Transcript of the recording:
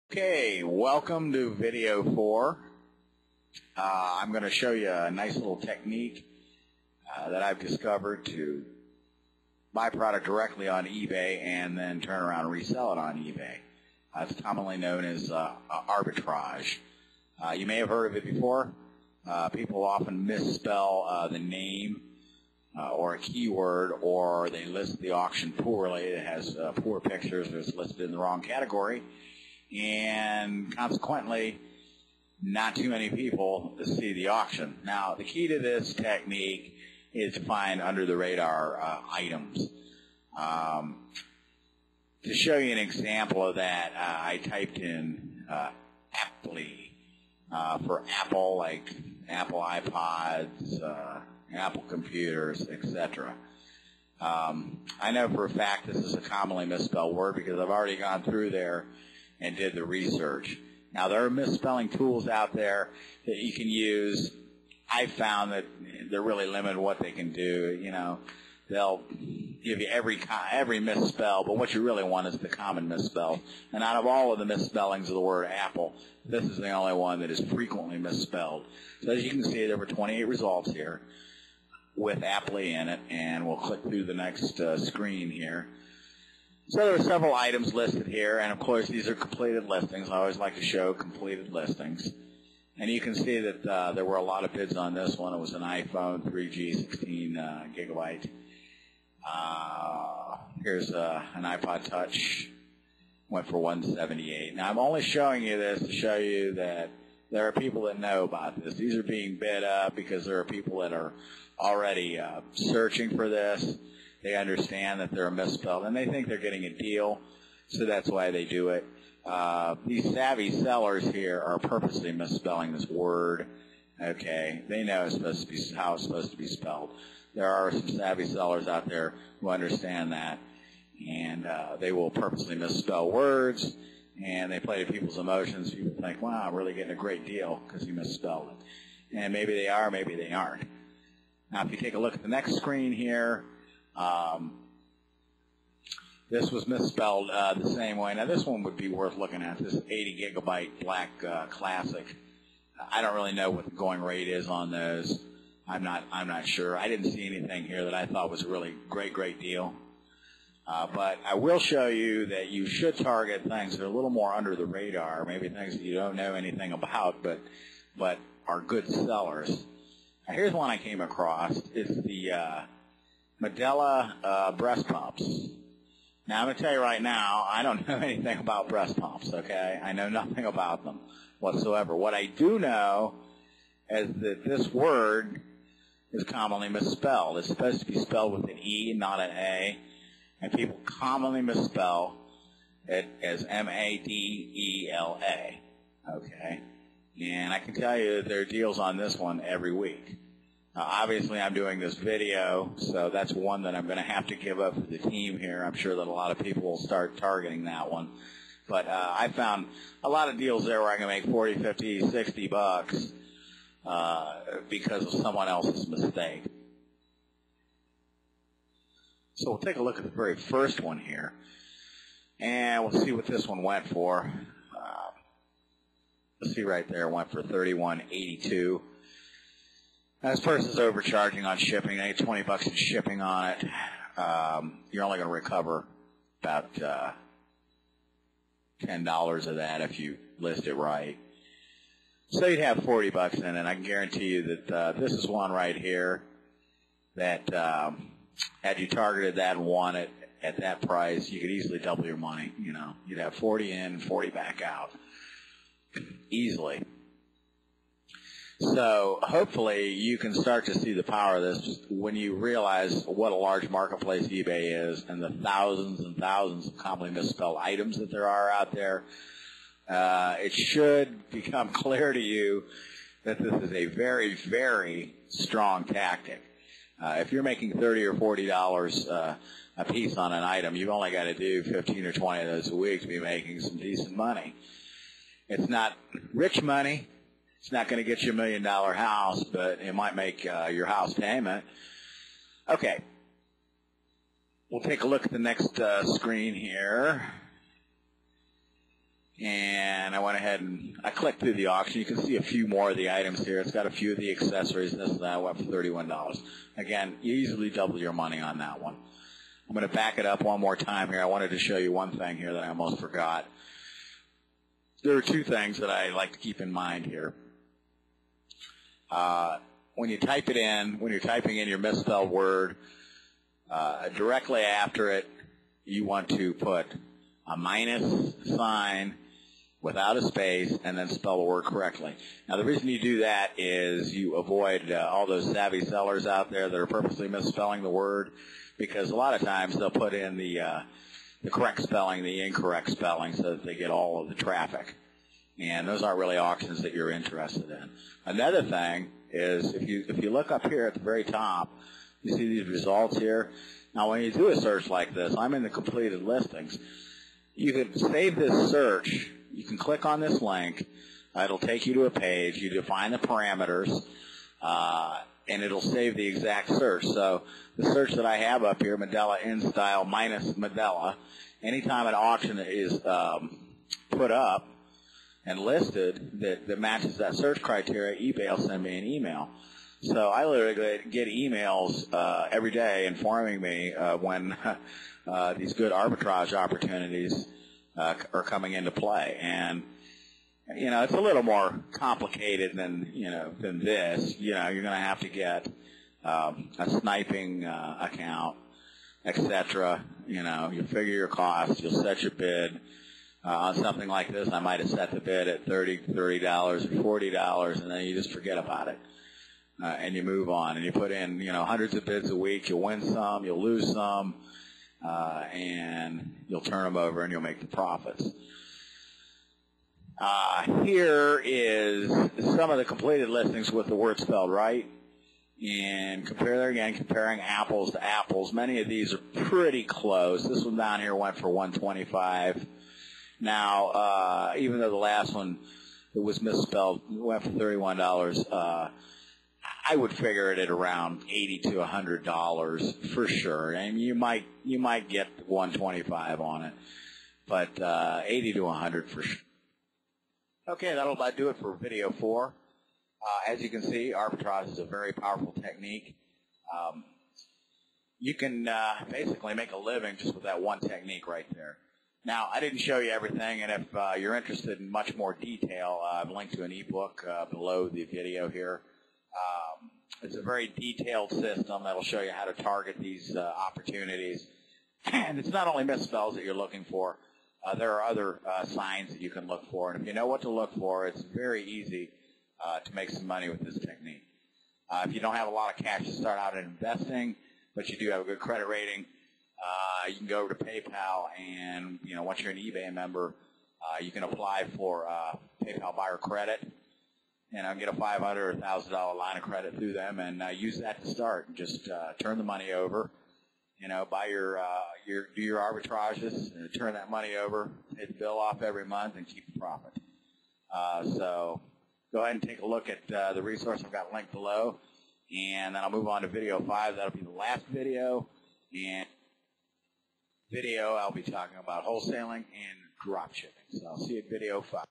Okay, welcome to video 4. I'm going to show you a nice little technique that I've discovered to buy product directly on eBay and then turn around and resell it on eBay. It's commonly known as arbitrage. You may have heard of it before. People often misspell the name or a keyword, or they list the auction poorly. It has poor pictures, or it's listed in the wrong category. And consequently, not too many people see the auction. Now, the key to this technique is to find under-the-radar items. To show you an example of that, I typed in Apply for Apple, like Apple iPods, Apple computers, etc. I know for a fact this is a commonly misspelled word because I've already gone through there and did the research. Now, there are misspelling tools out there that you can use. I found that they're really limited what they can do. You know, they'll give you every misspell, but what you really want is the common misspell. And out of all of the misspellings of the word Apple, this is the only one that is frequently misspelled. So as you can see, there were 28 results here with Apply in it, and we'll click through the next screen here. So there are several items listed here, and of course these are completed listings. I always like to show completed listings. And you can see that there were a lot of bids on this one. It was an iPhone 3G, 16 gigabyte. Here's an iPod Touch. Went for $178. Now I'm only showing you this to show you that there are people that know about this. These are being bid up because there are people that are already searching for this. They understand that they're misspelled, and they think they're getting a deal, so that's why they do it. These savvy sellers here are purposely misspelling this word. Okay, they know it's supposed to be how it's supposed to be spelled. There are some savvy sellers out there who understand that, and they will purposely misspell words, and they play to people's emotions. People think, wow, I'm really getting a great deal because you misspelled it. And maybe they are, maybe they aren't. Now, if you take a look at the next screen here, this was misspelled the same way. Now, this one would be worth looking at. This 80 gigabyte black classic. I don't really know what the going rate is on those. I'm not sure. I didn't see anything here that I thought was a really great deal. But I will show you that you should target things that are a little more under the radar, maybe things that you don't know anything about, but are good sellers. Now, here's one I came across. It's the Medela breast pumps. Now, I'm going to tell you right now, I don't know anything about breast pumps, okay? I know nothing about them whatsoever. What I do know is that this word is commonly misspelled. It's supposed to be spelled with an E, not an A, and people commonly misspell it as M-A-D-E-L-A, okay? And I can tell you that there are deals on this one every week. Obviously, I'm doing this video, so that's one that I'm going to have to give up for the team here. I'm sure that a lot of people will start targeting that one. But I found a lot of deals there where I can make 40, 50, 60 bucks because of someone else's mistake. So we'll take a look at the very first one here, and we'll see what this one went for. Let's see right there, it went for $31.82. Now, this person's overcharging on shipping. They get 20 bucks in shipping on it. You're only going to recover about $10 of that if you list it right. So you'd have 40 bucks in it. I can guarantee you that this is one right here that had you targeted that and won it at that price, you could easily double your money. You know, you'd have 40 in and 40 back out easily. So hopefully you can start to see the power of this when you realize what a large marketplace eBay is and the thousands and thousands of commonly misspelled items that there are out there. It should become clear to you that this is a very, very strong tactic. If you're making $30 or $40 a piece on an item, you've only got to do 15 or 20 of those a week to be making some decent money. It's not rich money. It's not going to get you $1 million house, but it might make your house payment. Okay. We'll take a look at the next screen here. And I went ahead and I clicked through the auction. You can see a few more of the items here. It's got a few of the accessories and this and that. I went for $31. Again, you easily double your money on that one. I'm going to back it up one more time here. I wanted to show you one thing here that I almost forgot. There are two things that I like to keep in mind here. When you type it in, when you're typing in your misspelled word, directly after it, you want to put a minus sign without a space and then spell the word correctly. Now, the reason you do that is you avoid all those savvy sellers out there that are purposely misspelling the word, because a lot of times they'll put in the correct spelling, the incorrect spelling, so that they get all of the traffic. And those aren't really auctions that you're interested in. Another thing is if you look up here at the very top, you see these results here. Now, when you do a search like this, I'm in the completed listings. You can save this search. You can click on this link. It'll take you to a page. You define the parameters, and it'll save the exact search. So the search that I have up here, Medela in style minus Medela, anytime an auction is put up and listed that matches that search criteria, eBay will send me an email. So I literally get emails every day informing me when these good arbitrage opportunities are coming into play. And, you know, it's a little more complicated than this. You know, you're going to have to get a sniping account, etc. You know, you figure your costs, you'll set your bid. On something like this, I might have set the bid at $30 or $40, and then you just forget about it. And you move on, and you put in, hundreds of bids a week. You'll win some, you'll lose some, and you'll turn them over, and you'll make the profits. Here is some of the completed listings with the word spelled right. And comparing apples to apples. Many of these are pretty close. This one down here went for $125. Now, even though the last one that was misspelled went for $31, I would figure it at around $80 to $100 for sure. And you might get $125 on it, but $80 to $100 for sure. Okay, that'll about do it for video 4. As you can see, arbitrage is a very powerful technique. You can basically make a living just with that one technique right there. Now, I didn't show you everything, and if you're interested in much more detail, I've linked to an ebook below the video here. It's a very detailed system that will show you how to target these opportunities. And it's not only misspells that you're looking for. There are other signs that you can look for. And if you know what to look for, it's very easy to make some money with this technique. If you don't have a lot of cash to start out in investing, but you do have a good credit rating, you can go over to PayPal, and once you're an eBay member, you can apply for PayPal buyer credit, and get a $500 or $1,000 line of credit through them, and use that to start. Just turn the money over, buy do your arbitrages, and turn that money over, pay the bill off every month, and keep the profit. So go ahead and take a look at the resource I've got linked below, and then I'll move on to video 5. That'll be the last video. And I'll be talking about wholesaling and drop shipping. So I'll see you at video 5.